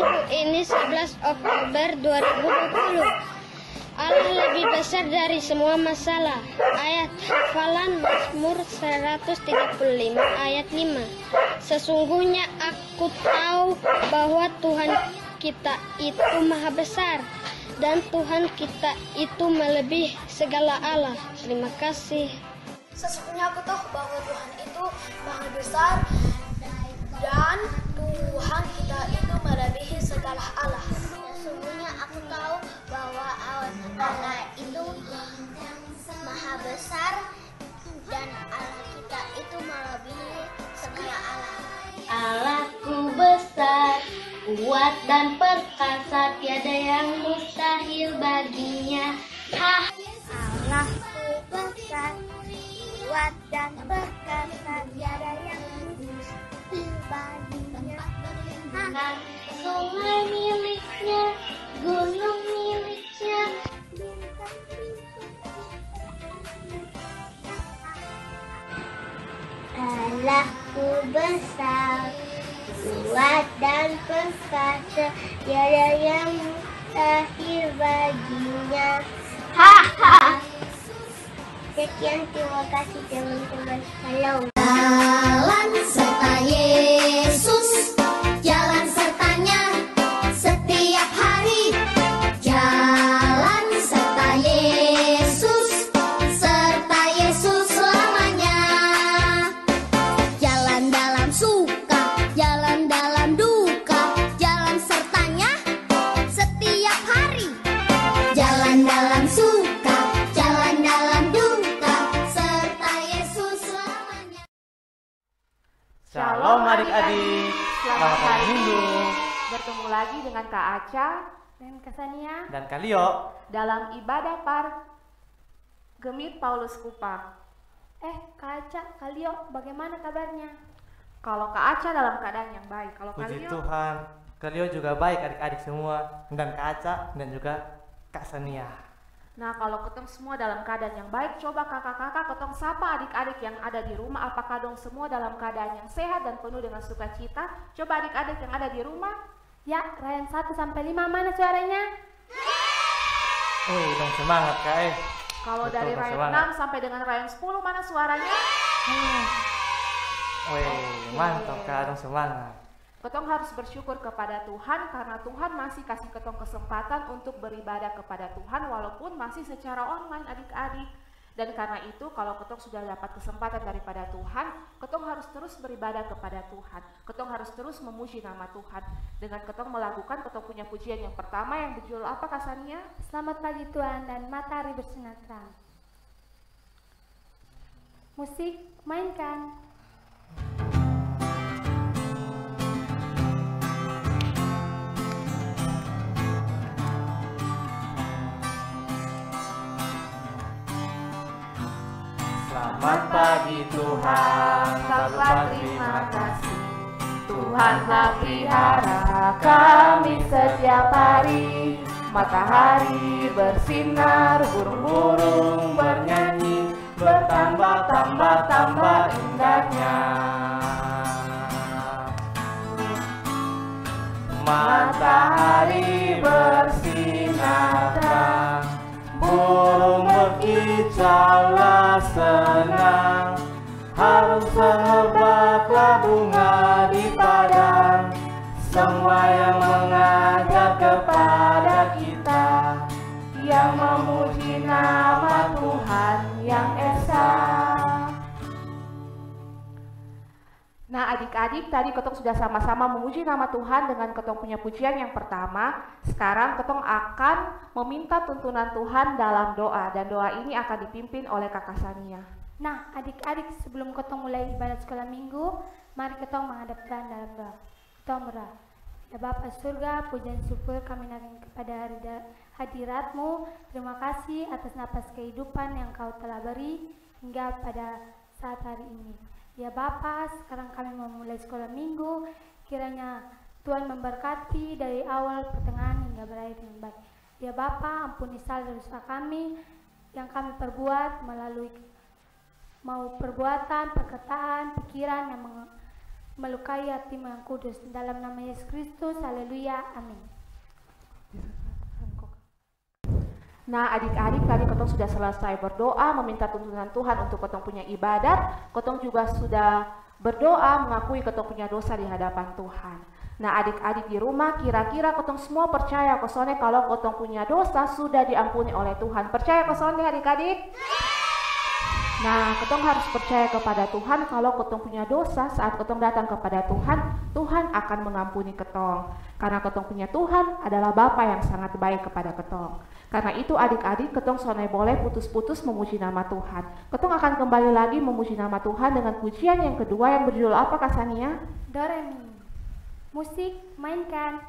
Minggu ini 11 Oktober 2020. Allah lebih besar dari semua masalah. Ayat hafalan Mazmur 135 ayat 5. Sesungguhnya aku tahu bahwa Tuhan kita itu maha besar dan Tuhan kita itu melebihi segala Allah. Terima kasih. Sesungguhnya aku tahu bahwa Tuhan itu maha besar dan Tuhan kita itu melebihi segala Allah. Sesungguhnya aku tahu bahwa Allah itu maha besar dan Allah kita itu melebihi segala Allah. Allahku besar, kuat dan perkasa, tiada yang mustahil baginya. Allahku besar, kuat dan perkasa, tiada yang mustahil baginya. Sungai miliknya, gunung miliknya. Allahku besar, kuat dan perkasa, tiada yang mustahil baginya. Sekian, terima kasih teman-teman. Halo. Jalan serta Yesus, jalan sertanya setiap hari. Jalan serta Yesus selamanya. Jalan dalam suka, jalan dalam duka, jalan sertanya setiap hari. Jalan dalam suka, jalan dalam duka, serta Yesus selamanya. Shalom adik-adik, selamat hari Minggu. Bertemu lagi dengan Kak Aca dan Kak Sania Dan Kalio dalam ibadah Gemit Paulus Kupang. Kak Aca, Kalio, bagaimana kabarnya? Kalau Kak Aca dalam keadaan yang baik, kalau Puji Kalio Tuhan, Kalio juga baik adik-adik semua, dan Kak Aca dan juga Kak Sania. Nah, kalau ketong semua dalam keadaan yang baik, coba kakak-kakak ketong sapa adik-adik yang ada di rumah. Apakah dong semua dalam keadaan yang sehat dan penuh dengan sukacita? Coba adik-adik yang ada di rumah. Ya, Ryan 1 sampai 5 mana suaranya? Dong semangat Kak. Kalau Betul, dari dong Ryan semangat. 6 sampai dengan Ryan 10 mana suaranya? Mantap Kak, dong semangat. Ketong harus bersyukur kepada Tuhan karena Tuhan masih kasih ketong kesempatan untuk beribadah kepada Tuhan walaupun masih secara online adik-adik. Dan karena itu kalau ketong sudah dapat kesempatan daripada Tuhan, ketong harus terus beribadah kepada Tuhan. Ketong harus terus memuji nama Tuhan. Dengan ketong melakukan ketong punya pujian yang pertama yang berjudul apa Kak Sania? Selamat pagi Tuhan dan matahari bersinar terang. Musik, mainkan. Selamat pagi Tuhan, Bapa terima kasih. Tuhan telah pelihara kami setiap hari. Matahari bersinar, burung-burung bernyanyi, bertambah-tambah indahnya. Matahari bersinar terang, burung berkicaulah senang, harum semerbaklah bunga di padang. Semua yang mengajak kepada kita, yang memuji nama Tuhan yang esa. Nah adik-adik, tadi ketong sudah sama-sama memuji nama Tuhan dengan ketong punya pujian yang pertama. Sekarang ketong akan meminta tuntunan Tuhan dalam doa, dan doa ini akan dipimpin oleh Kakak Sania. Nah, adik-adik, sebelum ketong mulai ibadah sekolah minggu, mari ketong menghadap Tuhan dalam doa. Ketong berdoa. Ya Bapa surga, pujian syukur kami naikkan kepada hadirat-Mu. Terima kasih atas napas kehidupan yang Kau telah beri hingga pada saat hari ini. Ya Bapa, sekarang kami memulai sekolah minggu, kiranya Tuhan memberkati dari awal, pertengahan hingga berakhir dengan baik. Ya Bapa, ampuni salah dosa kami yang kami perbuat melalui mau perbuatan, perkataan, pikiran yang melukai hatimu yang kudus. Dalam nama Yesus Kristus, haleluya, amin. Nah, adik-adik, tadi ketong sudah selesai berdoa, meminta tuntunan Tuhan untuk ketong punya ibadat. Ketong juga sudah berdoa, mengakui ketong punya dosa di hadapan Tuhan. Nah, adik-adik di rumah, kira-kira ketong semua percaya kosone kalau ketong punya dosa sudah diampuni oleh Tuhan. Percaya kosone adik-adik? Nah, ketong harus percaya kepada Tuhan kalau ketong punya dosa, saat ketong datang kepada Tuhan, Tuhan akan mengampuni ketong. Karena ketong punya Tuhan adalah Bapa yang sangat baik kepada ketong. Karena itu adik-adik, ketong sonai boleh putus-putus memuji nama Tuhan. Ketong akan kembali lagi memuji nama Tuhan dengan pujian yang kedua yang berjudul apa Kak Sania? Do, re, mi. Musik, mainkan.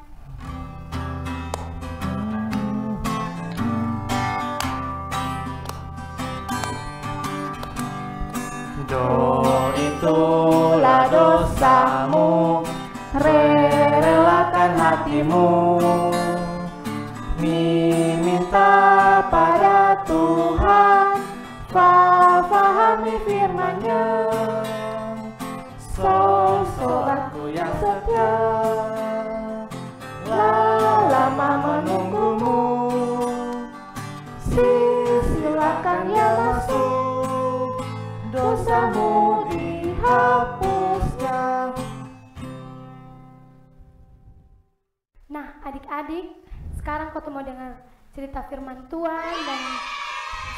Do itulah dosamu, relakan hatimu, minta pada Tuhan, fahami firman-Nya. Sobatku yang setia, lama menunggumu, silakan ya masuk, dosamu dihapusnya. Nah, adik-adik, sekarang kau mau dengar cerita firman Tuhan, dan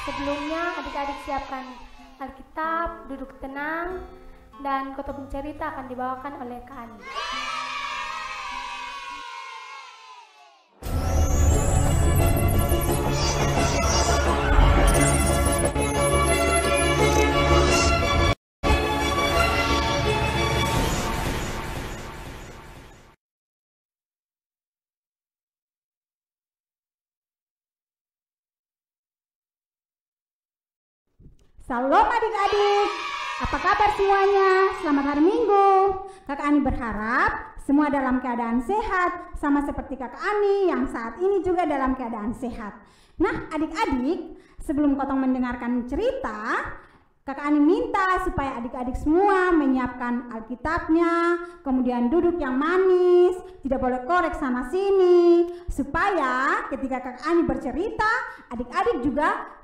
sebelumnya adik-adik siapkan Alkitab, duduk tenang, dan kota pencerita akan dibawakan oleh Kak Ani. Salam adik-adik, apa kabar semuanya? Selamat hari Minggu. Kakak Ani berharap semua dalam keadaan sehat, sama seperti Kakak Ani yang saat ini juga dalam keadaan sehat. Nah adik-adik, sebelum kotong mendengarkan cerita, Kakak Ani minta supaya adik-adik semua menyiapkan Alkitabnya, kemudian duduk yang manis, tidak boleh korek sana sini, supaya ketika Kakak Ani bercerita, adik-adik juga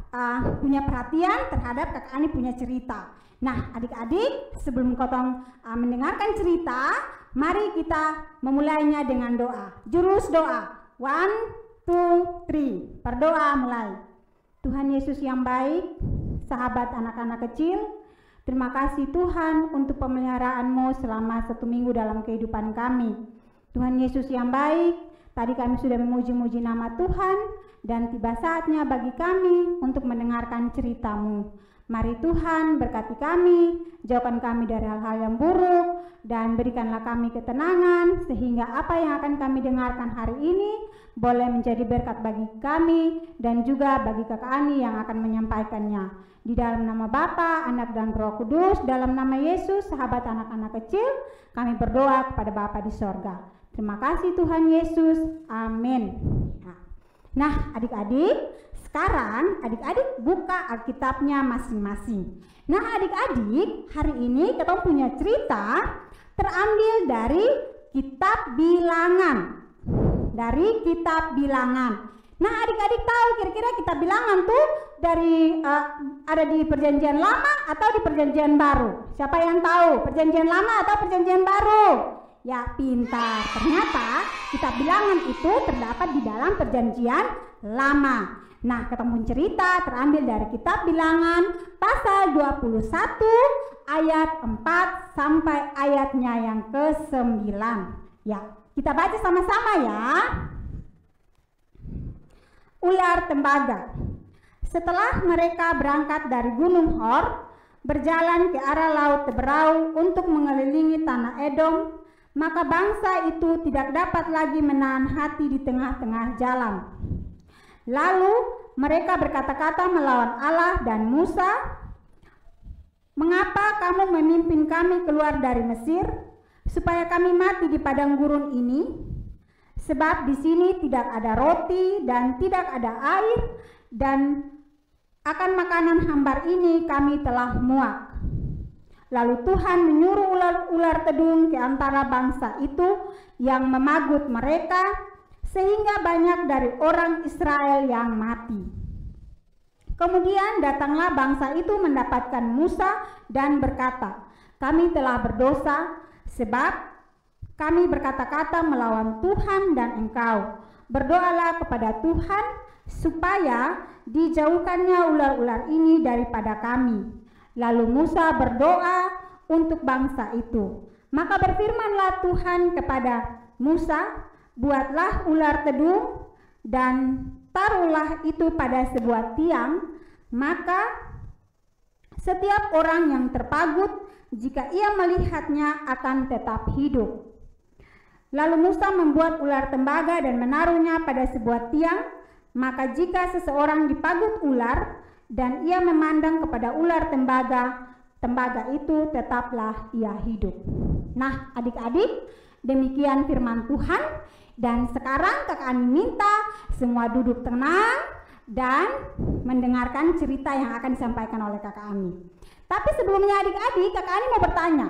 punya perhatian terhadap Kakak Ani punya cerita. Nah adik-adik, sebelum kotong mendengarkan cerita, mari kita memulainya dengan doa. Jurus doa, 1, 2, 3, berdoa mulai. Tuhan Yesus yang baik, sahabat anak-anak kecil, terima kasih Tuhan untuk pemeliharaan-Mu selama 1 minggu dalam kehidupan kami. Tuhan Yesus yang baik, tadi kami sudah memuji-muji nama Tuhan, dan tiba saatnya bagi kami untuk mendengarkan cerita-Mu. Mari Tuhan berkati kami, jauhkan kami dari hal-hal yang buruk, dan berikanlah kami ketenangan, sehingga apa yang akan kami dengarkan hari ini boleh menjadi berkat bagi kami, dan juga bagi Kakak Ani yang akan menyampaikannya. Di dalam nama Bapa, Anak, dan Roh Kudus, dalam nama Yesus, sahabat anak-anak kecil, kami berdoa kepada Bapa di sorga. Terima kasih Tuhan Yesus, amin. Nah adik-adik, sekarang adik-adik buka Alkitabnya masing-masing. Nah adik-adik, hari ini kita punya cerita terambil dari kitab Bilangan. Dari kitab Bilangan. Nah adik-adik tahu kira-kira kitab Bilangan tuh dari ada di Perjanjian Lama atau di Perjanjian Baru? Siapa yang tahu? Perjanjian Lama atau Perjanjian Baru? Ya pintar, ternyata kitab Bilangan itu terdapat di dalam Perjanjian Lama. Nah ketemu cerita terambil dari kitab Bilangan pasal 21 ayat 4 sampai ayatnya yang ke-9. Ya, kita baca sama-sama ya. Ular tembaga. Setelah mereka berangkat dari Gunung Hor, berjalan ke arah Laut Teberau untuk mengelilingi tanah Edom, maka bangsa itu tidak dapat lagi menahan hati di tengah-tengah jalan. Lalu mereka berkata-kata melawan Allah dan Musa, "Mengapa kamu memimpin kami keluar dari Mesir, supaya kami mati di padang gurun ini? Sebab di sini tidak ada roti dan tidak ada air, dan akan makanan hambar ini kami telah muak." Lalu Tuhan menyuruh ular tedung ke antara bangsa itu yang memagut mereka, sehingga banyak dari orang Israel yang mati. Kemudian datanglah bangsa itu mendapatkan Musa dan berkata, "Kami telah berdosa sebab kami berkata-kata melawan Tuhan dan engkau. Berdoalah kepada Tuhan supaya dijauhkannya ular-ular ini daripada kami." Lalu Musa berdoa untuk bangsa itu. Maka berfirmanlah Tuhan kepada Musa, "Buatlah ular tedung dan taruhlah itu pada sebuah tiang, maka setiap orang yang terpagut, jika ia melihatnya akan tetap hidup." Lalu Musa membuat ular tembaga dan menaruhnya pada sebuah tiang, maka jika seseorang dipagut ular dan ia memandang kepada ular tembaga itu, tetaplah ia hidup. Nah, adik-adik, demikian firman Tuhan. Dan sekarang Kakak Ani minta semua duduk tenang dan mendengarkan cerita yang akan disampaikan oleh Kakak Ani. Tapi sebelumnya adik-adik, Kakak Ani mau bertanya,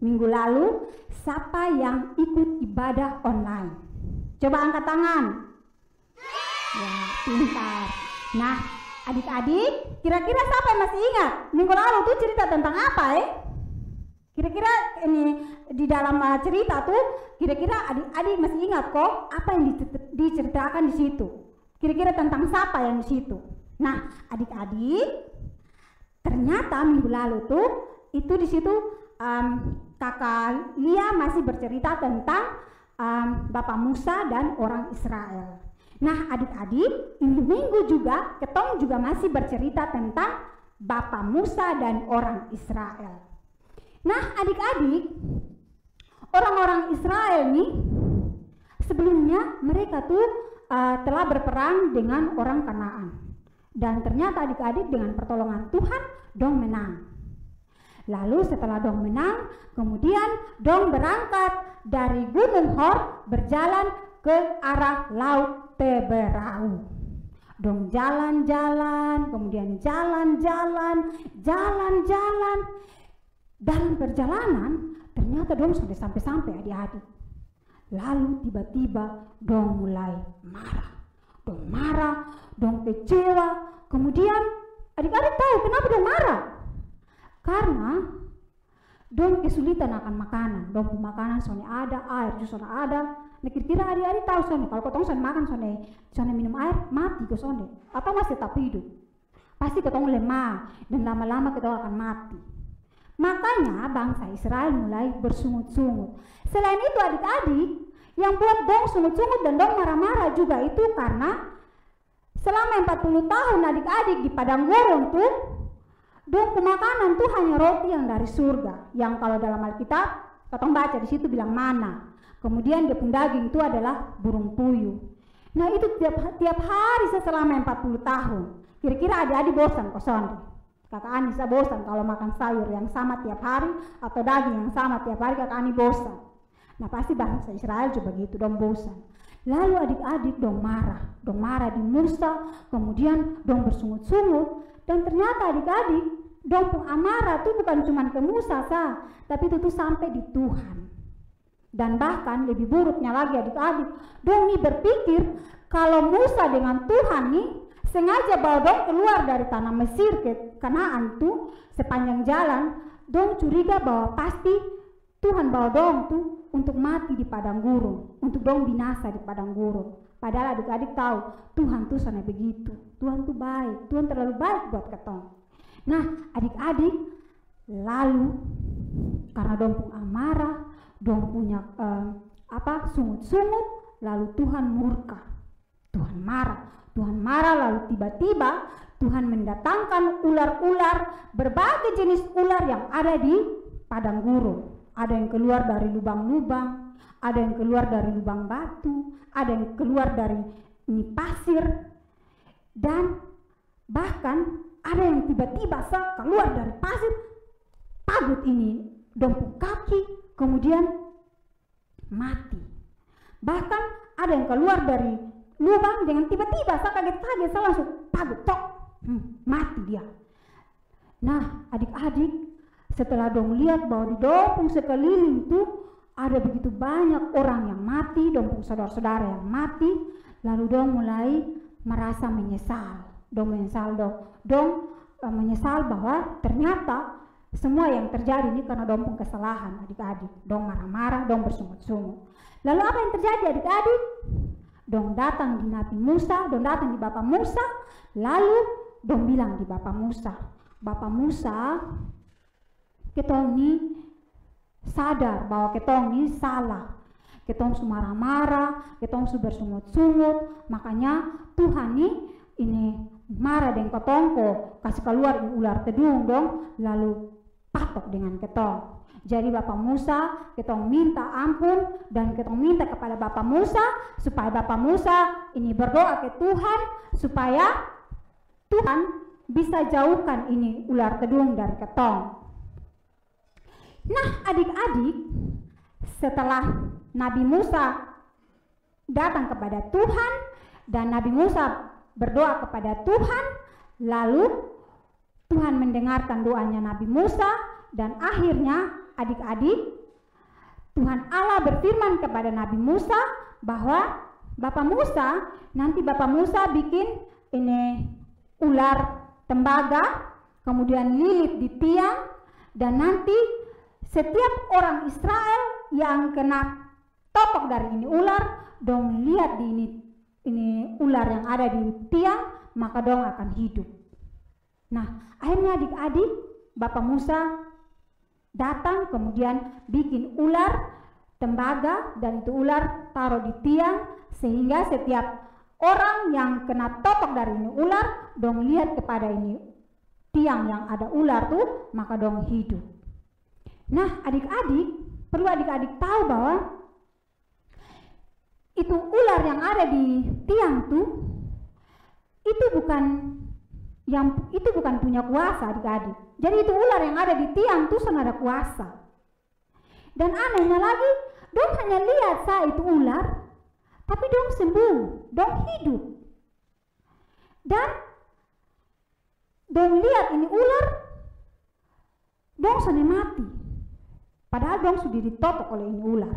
minggu lalu siapa yang ikut ibadah online? Coba angkat tangan. Ya, pintar. Nah, adik-adik, kira-kira siapa yang masih ingat minggu lalu tuh cerita tentang apa ya? Kira-kira ini di dalam cerita tuh, kira-kira adik-adik masih ingat kok apa yang diceritakan di situ? Kira-kira tentang siapa yang di situ? Nah, adik-adik, ternyata minggu lalu tuh itu di situ Kakak Lia masih bercerita tentang Bapak Musa dan orang Israel. Nah, adik-adik, ini minggu juga Ketong juga masih bercerita tentang Bapak Musa dan orang Israel. Nah, adik-adik, orang-orang Israel nih sebelumnya mereka tuh telah berperang dengan orang Kanaan. Dan ternyata adik-adik dengan pertolongan Tuhan dong menang. Lalu setelah dong menang, kemudian dong berangkat dari Gunung Hor berjalan ke arah Laut Teberau. Dong jalan-jalan, kemudian jalan-jalan. Dalam perjalanan ternyata dong sudah sampai-sampai adik-adik. Lalu tiba-tiba dong mulai marah, dong kecewa. Kemudian adik-adik tahu kenapa dong marah? Karena dong kesulitan akan makanan. Dong makanan soalnya ada, air juga soalnya ada. Nah, kira-kira adik-adik tahu soalnya kalau ketong soalnya makan soalnya minum air mati ke soalnya atau masih tetap hidup. Pasti ketong lemah dan lama-lama ketong akan mati. Makanya bangsa Israel mulai bersungut-sungut. Selain itu adik-adik, yang buat dong sungut-sungut dan dong marah-marah juga itu karena selama 40 tahun adik-adik di padang gurun tuh dong pemakanan tuh hanya roti yang dari surga, yang kalau dalam Alkitab ketong baca di situ bilang mana. Kemudian dia pun daging itu adalah burung puyuh. Nah, itu tiap hari selama 40 tahun. Kira-kira adik-adik bosan kosong. Kakak Ani saya bosan kalau makan sayur yang sama tiap hari atau daging yang sama tiap hari, Kakak Ani bosan. Nah, pasti bangsa Israel juga begitu, dong bosan. Lalu adik-adik dong marah di Musa, kemudian dong bersungut-sungut. Dan ternyata adik-adik dong pun amarah tuh bukan cuma ke Musa tapi itu tuh sampai di Tuhan. Dan bahkan lebih buruknya lagi adik-adik, dong nih berpikir kalau Musa dengan Tuhan nih sengaja bawa dong keluar dari tanah Mesir ke Kanaan tuh sepanjang jalan, dong curiga bahwa pasti Tuhan bawa dong tuh untuk mati di padang gurun, untuk dong binasa di padang gurun. Padahal adik-adik tahu Tuhan tuh sana begitu, Tuhan tuh baik, Tuhan terlalu baik buat ketong. Nah, adik-adik, lalu karena dong pun amarah, dong punya sungut-sungut, lalu Tuhan murka, Tuhan marah lalu tiba-tiba Tuhan mendatangkan ular-ular, berbagai jenis ular yang ada di padang gurun. Ada yang keluar dari lubang-lubang, ada yang keluar dari lubang batu, ada yang keluar dari pasir, dan bahkan ada yang tiba-tiba keluar dari pasir, pagut ini dompuk kaki, kemudian mati. Bahkan ada yang keluar dari lubang dengan tiba-tiba kaget-kaget langsung pagut tok, mati dia. Nah, adik-adik, setelah dong lihat bahwa di dompung sekeliling itu ada begitu banyak orang yang mati, dompung saudara-saudara yang mati, lalu dong mulai merasa menyesal. Dong menyesal bahwa ternyata semua yang terjadi ini karena dompung kesalahan adik-adik. Dong marah-marah, dong bersungut-sungut. Lalu apa yang terjadi adik-adik? Dong datang di Nabi Musa, dong datang di Bapak Musa, lalu dong bilang di Bapak Musa, Bapak Musa, ketong ini sadar bahwa ketong ini salah. Ketong su marah-marah, ketong su bersungut-sungut, makanya Tuhan ini marah dengan ketong kok kasih keluar ular tedung dong, lalu patok dengan ketong. Jadi Bapak Musa, ketong minta ampun dan ketong minta kepada Bapak Musa supaya Bapak Musa ini berdoa ke Tuhan supaya Tuhan bisa jauhkan ini ular tedung dari ketong. Nah adik-adik, setelah Nabi Musa datang kepada Tuhan dan Nabi Musa berdoa kepada Tuhan, lalu Tuhan mendengarkan doanya Nabi Musa dan akhirnya adik-adik, Tuhan Allah berfirman kepada Nabi Musa bahwa Bapak Musa, nanti Bapak Musa bikin ini ular tembaga, kemudian lilit di tiang, dan nanti setiap orang Israel yang kena topok dari ini ular, dong lihat di ini ular yang ada di tiang, maka dong akan hidup. Nah, akhirnya adik-adik, Bapak Musa datang kemudian bikin ular tembaga dan itu ular taruh di tiang sehingga setiap orang yang kena topok dari ini ular dong lihat kepada ini tiang yang ada ular tuh, maka dong hidup. Nah adik-adik, perlu adik-adik tahu bahwa itu ular yang ada di tiang tuh itu bukan punya kuasa adik-adik. Jadi itu ular yang ada di tiang tuh sana ada kuasa. Dan anehnya lagi, dong hanya lihat saat itu ular, tapi dong sembuh, dong hidup. Dan dong lihat ini ular, dong sana mati. Padahal dong sudah ditotok oleh ini ular.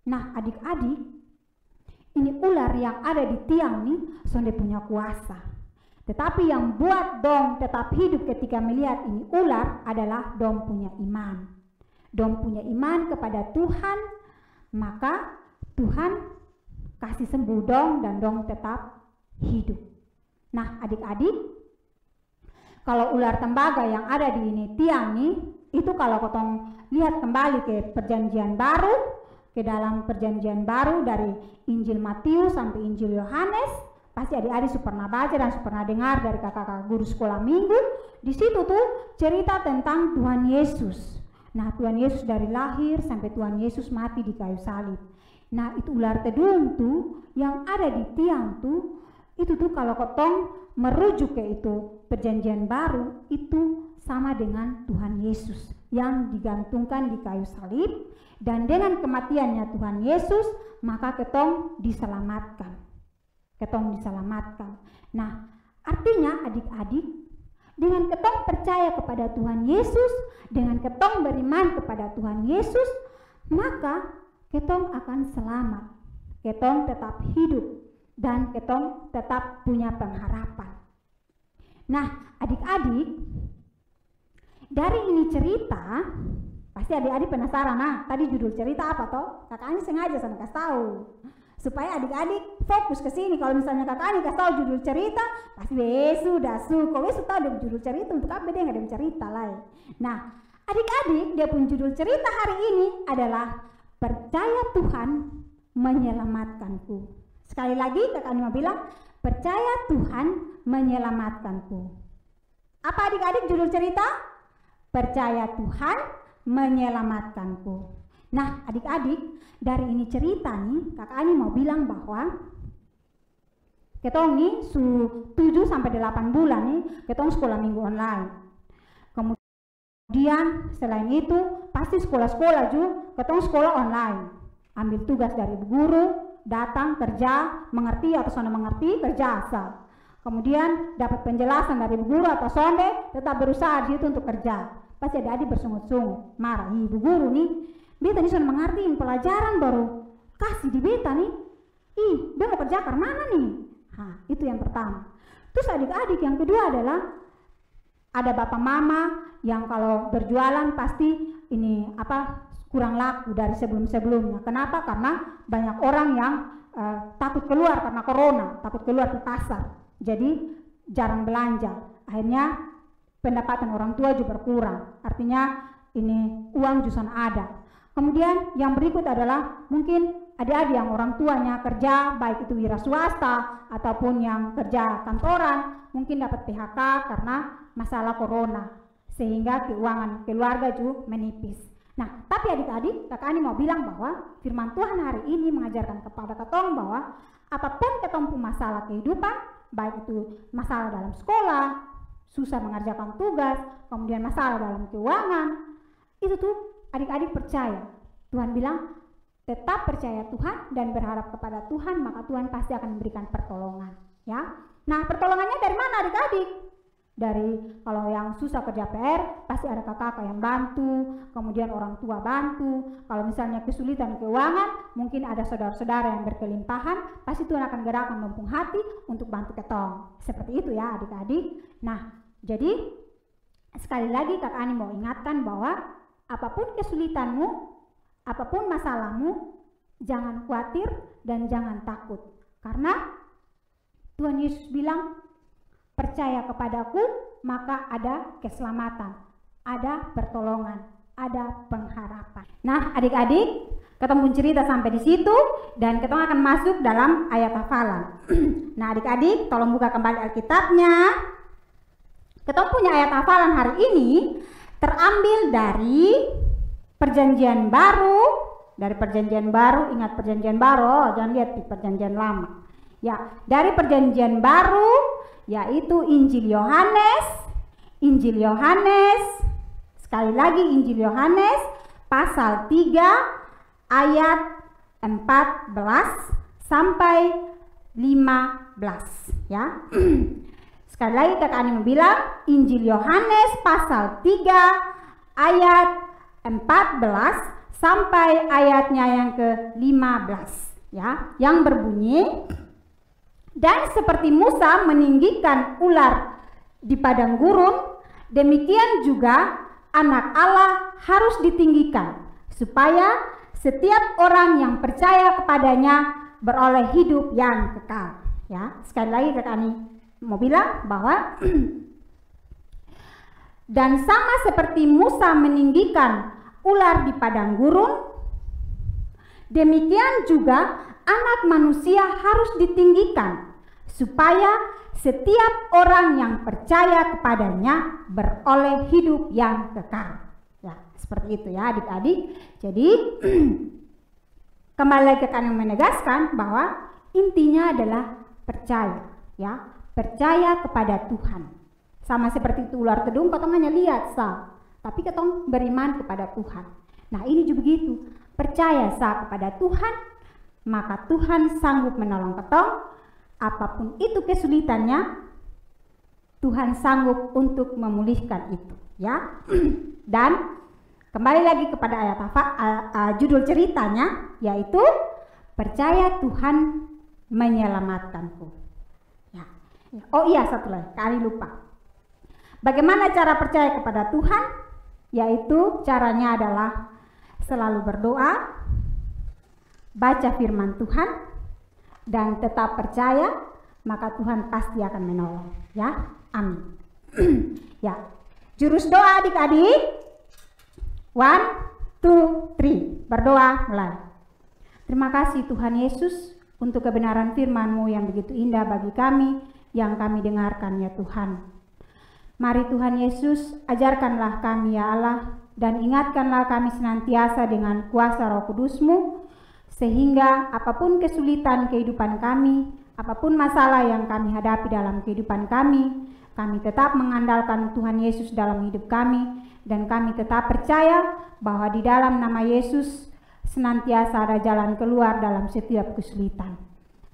Nah adik-adik, ini ular yang ada di tiang nih sudah punya kuasa. Tetapi yang buat dong tetap hidup ketika melihat ini ular adalah dong punya iman. Dong punya iman kepada Tuhan, maka Tuhan kasih sembuh dong dan dong tetap hidup. Nah adik-adik, kalau ular tembaga yang ada di ini tiang nih, itu kalau kotong lihat kembali ke perjanjian baru, ke dalam perjanjian baru dari Injil Matius sampai Injil Yohanes, pasti adik-adik pernah baca dan pernah dengar dari kakak-kakak guru sekolah minggu. Di situ tuh cerita tentang Tuhan Yesus. Nah Tuhan Yesus dari lahir sampai Tuhan Yesus mati di kayu salib. Nah itu ular tedung tuh yang ada di tiang tuh, itu tuh kalau kotong merujuk ke itu perjanjian baru, itu sama dengan Tuhan Yesus yang digantungkan di kayu salib, dan dengan kematiannya Tuhan Yesus maka ketong diselamatkan. Ketong diselamatkan. Nah, artinya adik-adik, dengan ketong percaya kepada Tuhan Yesus, dengan ketong beriman kepada Tuhan Yesus, maka ketong akan selamat. Ketong tetap hidup dan ketong tetap punya pengharapan. Nah, adik-adik, dari ini cerita, pasti adik-adik penasaran, nah tadi judul cerita apa toh? Kakaknya sengaja sana kasih tahu supaya adik-adik fokus ke sini. Kalau misalnya kakaknya kasih tahu judul cerita, pasti sudah kau tahu dia judul cerita untuk apa dia nggak ada cerita lain. Nah, adik-adik dia pun judul cerita hari ini adalah percaya Tuhan menyelamatkanku. Sekali lagi kakaknya mau bilang percaya Tuhan menyelamatkanku. Apa adik-adik judul cerita? Percaya Tuhan menyelamatkanku. Nah adik-adik, dari ini cerita nih kakak Ani mau bilang bahwa ketong nih 7-8 bulan nih ketong sekolah minggu online. Kemudian selain itu pasti sekolah-sekolah juga ketong sekolah online. Ambil tugas dari guru, datang kerja, mengerti atau sana mengerti, kerja asal. Kemudian dapat penjelasan dari guru atau sonde, tetap berusaha di situ untuk kerja. pasti adik-adik bersungut-sungut, marah. Ibu guru nih, beta nih sudah mengerti pelajaran baru kasih di beta nih. Dia mau kerja karena mana nih? Itu yang pertama. Terus adik-adik yang kedua adalah ada bapak mama yang kalau berjualan pasti ini kurang laku dari sebelum-sebelumnya. Kenapa? Karena banyak orang yang takut keluar karena corona, takut keluar di pasar. Jadi jarang belanja. Akhirnya pendapatan orang tua juga berkurang. Artinya ini uang justru ada. Kemudian yang berikut adalah mungkin adik-adik yang orang tuanya kerja, baik itu wira swasta ataupun yang kerja kantoran, mungkin dapat PHK karena masalah corona, sehingga keuangan keluarga juga menipis. Nah, tapi adik-adik, Kakak Ani mau bilang bahwa firman Tuhan hari ini mengajarkan kepada ketong bahwa apapun ketong punya masalah kehidupan, baik itu masalah dalam sekolah, susah mengerjakan tugas, kemudian masalah dalam keuangan, itu tuh adik-adik percaya. Tuhan bilang, tetap percaya Tuhan dan berharap kepada Tuhan, maka Tuhan pasti akan memberikan pertolongan. Ya, nah pertolongannya dari mana adik-adik? Dari kalau yang susah kerja PR, pasti ada kakak yang bantu, kemudian orang tua bantu. Kalau misalnya kesulitan keuangan, mungkin ada saudara-saudara yang berkelimpahan, pasti Tuhan akan gerakkan lempung hati untuk bantu ketong. Seperti itu ya adik-adik. Nah, jadi sekali lagi Kak Ani mau ingatkan bahwa apapun kesulitanmu, apapun masalahmu, jangan khawatir dan jangan takut. Karena Tuhan Yesus bilang, percaya kepadaku, maka ada keselamatan, ada pertolongan, ada pengharapan. Nah, adik-adik, ketemu cerita sampai di situ dan kita akan masuk dalam ayat hafalan. Nah, adik-adik, tolong buka kembali Alkitabnya. Kita punya ayat hafalan hari ini terambil dari Perjanjian Baru. Dari Perjanjian Baru, ingat Perjanjian Baru, jangan lihat di Perjanjian Lama. Ya, dari Perjanjian Baru, yaitu Injil Yohanes, sekali lagi Injil Yohanes pasal 3 ayat 14 sampai 15 ya. Sekali lagi Kakak Ani bilang Injil Yohanes pasal 3 ayat 14 sampai ayatnya yang ke-15 ya, yang berbunyi, dan seperti Musa meninggikan ular di padang gurun, demikian juga anak Allah harus ditinggikan, supaya setiap orang yang percaya kepadanya beroleh hidup yang kekal. Ya, sekali lagi Kak Ani mau bilang bahwa dan sama seperti Musa meninggikan ular di padang gurun, demikian juga anak manusia harus ditinggikan, supaya setiap orang yang percaya kepadanya beroleh hidup yang kekal. Ya, seperti itu ya adik-adik. Jadi kembali lagi kami menegaskan bahwa intinya adalah percaya, ya, percaya kepada Tuhan. Sama seperti itu ular kedung, ketong hanya lihat tapi ketong beriman kepada Tuhan. Nah, ini juga begitu, percaya kepada Tuhan, maka Tuhan sanggup menolong ketong. Apapun itu kesulitannya, Tuhan sanggup untuk memulihkan itu, ya. Dan kembali lagi kepada ayat judul ceritanya, yaitu percaya Tuhan menyelamatkanku. Ya. Oh iya, satu lagi, kali lupa. Bagaimana cara percaya kepada Tuhan? Yaitu caranya adalah selalu berdoa, baca firman Tuhan, dan tetap percaya, maka Tuhan pasti akan menolong. Ya, amin. Ya, jurus doa adik-adik. 1, 2, 3. Berdoa mulai. Terima kasih Tuhan Yesus untuk kebenaran firman-Mu yang begitu indah bagi kami yang kami dengarkan ya Tuhan. Mari Tuhan Yesus, ajarkanlah kami ya Allah, dan ingatkanlah kami senantiasa dengan kuasa Roh Kudus-Mu, sehingga apapun kesulitan kehidupan kami, apapun masalah yang kami hadapi dalam kehidupan kami tetap mengandalkan Tuhan Yesus dalam hidup kami, dan kami tetap percaya bahwa di dalam nama Yesus senantiasa ada jalan keluar dalam setiap kesulitan.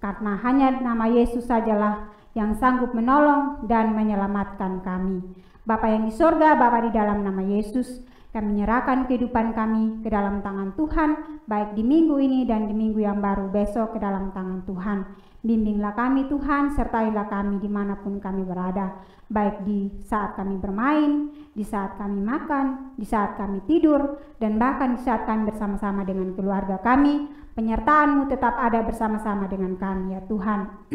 Karena hanya nama Yesus sajalah yang sanggup menolong dan menyelamatkan kami. Bapa yang di sorga, Bapa di dalam nama Yesus, kami menyerahkan kehidupan kami ke dalam tangan Tuhan, baik di minggu ini dan di minggu yang baru besok ke dalam tangan Tuhan. Bimbinglah kami Tuhan, sertailah kami dimanapun kami berada, baik di saat kami bermain, di saat kami makan, di saat kami tidur, dan bahkan di saat kami bersama-sama dengan keluarga kami. Penyertaan-Mu tetap ada bersama-sama dengan kami ya Tuhan.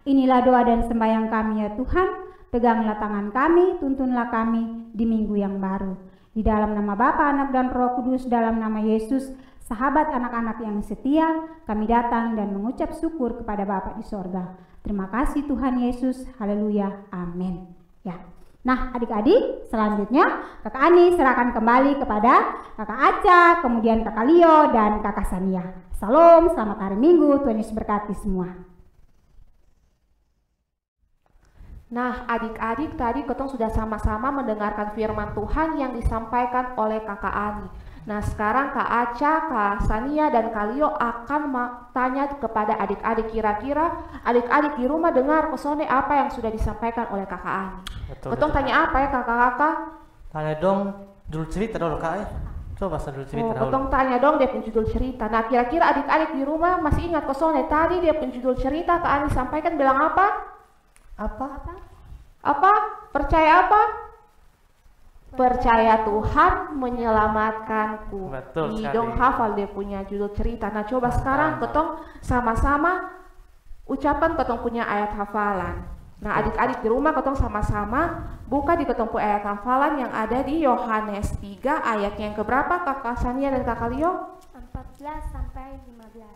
Inilah doa dan sembahyang kami ya Tuhan. Peganglah tangan kami, tuntunlah kami di minggu yang baru. Di dalam nama Bapa, Anak, dan Roh Kudus, dalam nama Yesus, sahabat anak-anak yang setia, kami datang dan mengucap syukur kepada Bapa di sorga. Terima kasih Tuhan Yesus, haleluya, amin. Ya. Nah adik-adik, selanjutnya Kakak Ani serahkan kembali kepada Kakak Aca, kemudian Kakak Leo, dan Kakak Sania. Salam, selamat hari Minggu, Tuhan Yesus berkati semua. Nah, adik-adik tadi ketong sudah sama-sama mendengarkan firman Tuhan yang disampaikan oleh Kakak Ani. Nah, sekarang Kak Aca, Kak Sania, dan Kak Leo akan tanya kepada adik-adik. Kira-kira adik-adik di rumah dengar pesone apa yang sudah disampaikan oleh Kakak Ani. Ketong tanya apa ya kakak-kakak? Tanya dong judul cerita dulu Kak ya. Coba judul cerita dulu. Ketong tanya dong dia punya judul cerita. Nah, kira-kira adik-adik di rumah masih ingat pesone tadi dia punya judul cerita Kak Ani sampaikan bilang apa? Apa? Percaya apa? Percaya Tuhan menyelamatkanku. Betul sekali. Dong hafal dia punya judul cerita. Nah, coba sekarang ketong sama-sama ucapan ketong punya ayat hafalan. Nah, adik-adik di rumah ketong sama-sama buka di ketong punya ayat hafalan yang ada di Yohanes 3 ayatnya yang keberapa Kakak Sania dan Kakak Leo? 14 sampai 15.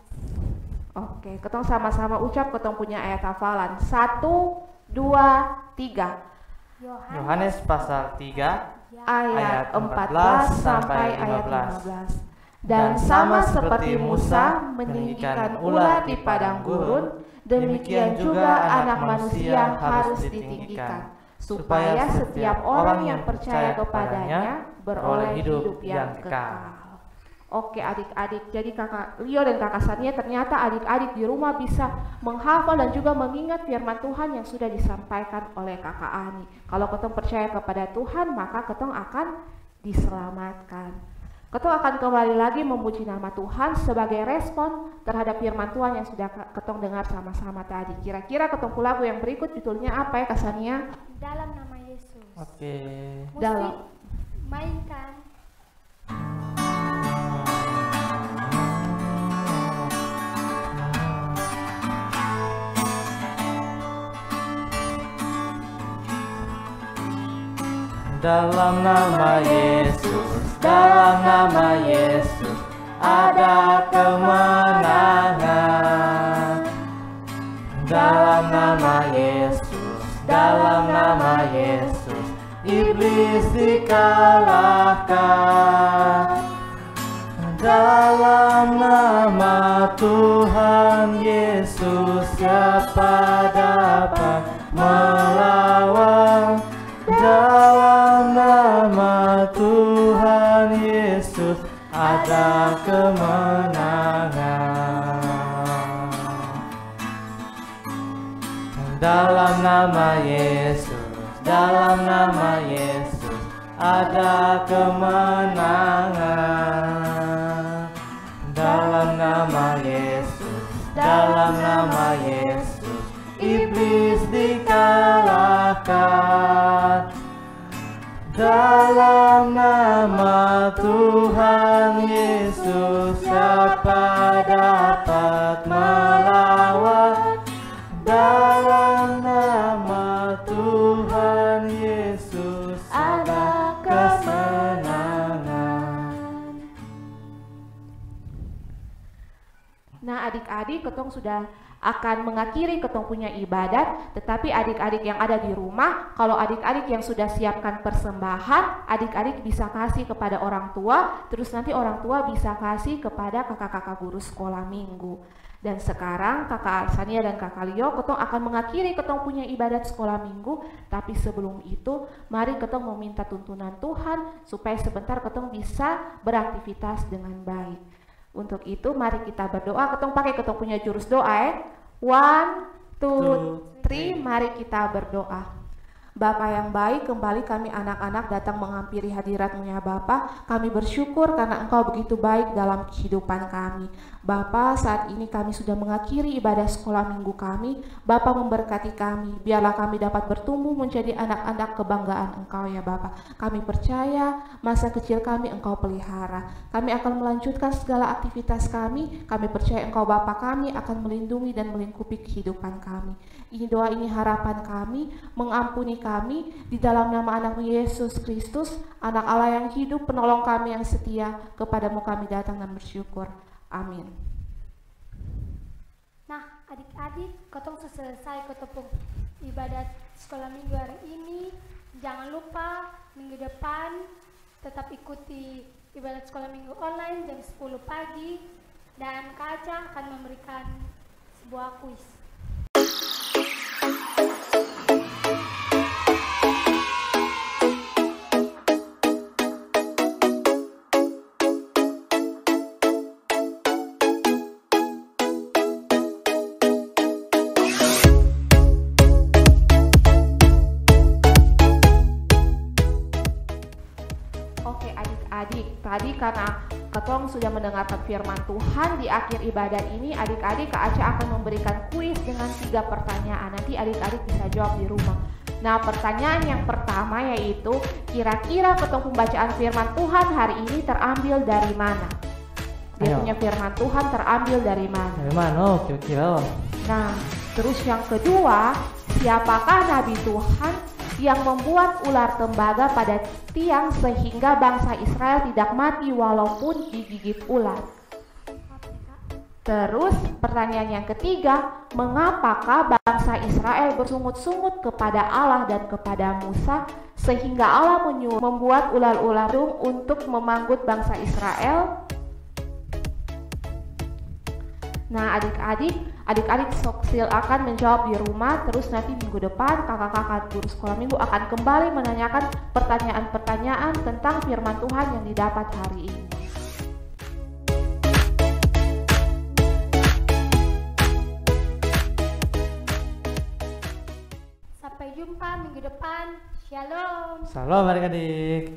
Oke, ketong sama-sama ucap ketong punya ayat hafalan. 1, 2, 3. Yohanes pasal 3 ayat 14 sampai ayat 15. Dan sama seperti Musa meninggikan ular di padang gurun, demikian juga anak manusia harus ditinggikan, supaya setiap orang yang percaya kepadanya beroleh hidup yang kekal. Oke adik-adik, jadi Kakak Leo dan Kakak Sania ternyata adik-adik di rumah bisa menghafal dan juga mengingat firman Tuhan yang sudah disampaikan oleh Kakak Ani. Kalau ketong percaya kepada Tuhan, maka ketong akan diselamatkan. Ketong akan kembali lagi memuji nama Tuhan sebagai respon terhadap firman Tuhan yang sudah ketong dengar sama-sama tadi. Kira-kira ketong lagu yang berikut judulnya apa ya Kak Sania? Dalam nama Yesus. Oke. Dalam. Mainkan. Dalam nama Yesus, dalam nama Yesus, ada kemenangan. Dalam nama Yesus, dalam nama Yesus, iblis dikalahkan. Dalam nama Tuhan Yesus, siapa dapat melawan? Dalam nama Tuhan Yesus ada kemenangan. Dalam nama Yesus, dalam nama Yesus ada kemenangan. Dalam nama Yesus, dalam nama Yesus, iblis dikalahkan. Dalam nama Tuhan Yesus, siapa dapat melawan? Dalam nama Tuhan Yesus ada kemenangan. Nah adik-adik ketong sudah akan mengakhiri ketong punya ibadat, tetapi adik-adik yang ada di rumah, kalau adik-adik yang sudah siapkan persembahan, adik-adik bisa kasih kepada orang tua, terus nanti orang tua bisa kasih kepada kakak-kakak guru sekolah minggu. Dan sekarang Kakak Sania dan Kakak Leo, ketong akan mengakhiri ketong punya ibadat sekolah minggu, tapi sebelum itu mari ketong meminta tuntunan Tuhan supaya sebentar ketong bisa beraktivitas dengan baik. Untuk itu mari kita berdoa, ketong pakai ketong punya jurus doa 1, 2, 3, mari kita berdoa. Bapa yang baik, kembali kami anak-anak datang menghampiri hadirat-Mu ya Bapa. Kami bersyukur karena Engkau begitu baik dalam kehidupan kami. Bapa, saat ini kami sudah mengakhiri ibadah sekolah minggu kami. Bapa memberkati kami, biarlah kami dapat bertumbuh menjadi anak-anak kebanggaan Engkau ya Bapa. Kami percaya masa kecil kami Engkau pelihara. Kami akan melanjutkan segala aktivitas kami. Kami percaya Engkau Bapa kami akan melindungi dan melingkupi kehidupan kami. Ini doa, ini harapan kami, mengampuni kami di dalam nama anak Yesus Kristus, anak Allah yang hidup, penolong kami yang setia. Kepadamu kami datang dan bersyukur. Amin. Nah, adik-adik, kotong selesai ketepung ibadat sekolah minggu hari ini. Jangan lupa minggu depan tetap ikuti ibadat sekolah minggu online jam 10 pagi. Dan Kak Aca akan memberikan sebuah kuis. Oke adik-adik, tadi karena ketong sudah mendengarkan firman Tuhan di akhir ibadah ini, adik-adik Kak Aca akan memberikan kuis dengan 3 pertanyaan. Nanti adik-adik bisa jawab di rumah. Nah, pertanyaan yang pertama yaitu, kira-kira ketong pembacaan firman Tuhan hari ini terambil dari mana? Dia punya firman Tuhan terambil dari mana? Dari mana? Oh, kira-kira. Nah, terus yang kedua, siapakah Nabi Tuhan yang membuat ular tembaga pada tiang sehingga bangsa Israel tidak mati walaupun digigit ular? Terus pertanyaan yang ketiga, mengapakah bangsa Israel bersungut-sungut kepada Allah dan kepada Musa sehingga Allah membuat ular-ular untuk memanggut bangsa Israel? Nah, adik-adik silakan menjawab di rumah. Terus nanti minggu depan kakak-kakak guru sekolah minggu akan kembali menanyakan pertanyaan-pertanyaan tentang firman Tuhan yang didapat hari ini. Sampai jumpa minggu depan. Shalom. Salam adik-adik.